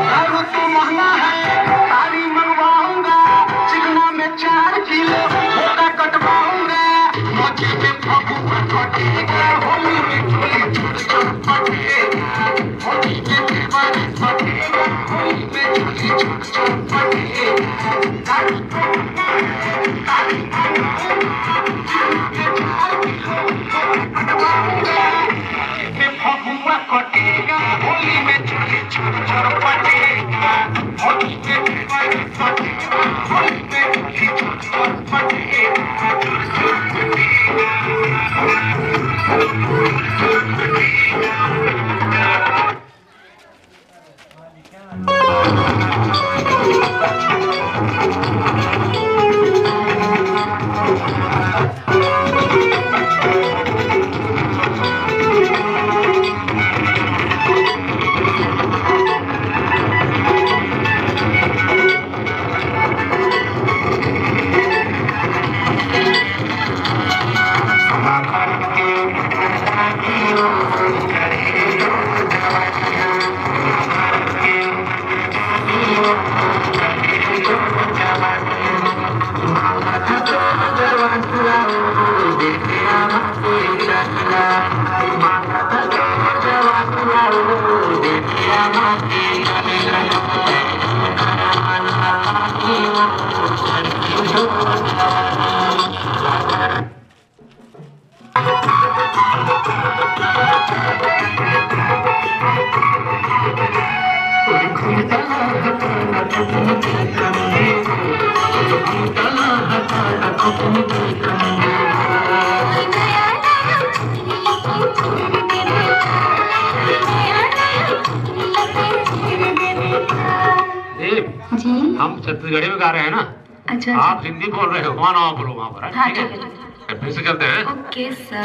दारू तो महंगा है, साड़ी मंगवाऊंगा, चिकना में 4 किलो मोटा कटवाऊंगा, मोची में फगुआ कटेगा, होली में चोली छोड़ छोड़ पटेगा, होली में दीवानी फटेगा, होली में चोली छोड़ छोड़ पटेगा, दारू तो महंगा है, साड़ी मंगवाऊंगा, फगुआ कटेगा, होली में चोली छोड़ छोड़ पटेगा, होली में दीवानी फटेगा, होली में चोली छोड़ छोड़ पटेगा, छोड़ छोड़ पटेगा। हम छत्तीसगढ़ी में गा रहे हैं ना। अच्छा, आप हिंदी बोल रहे हो, वहाँ ना बोलो वहाँ पर। हाँ ठीक है, फिर से चलते हैं। ओके सर।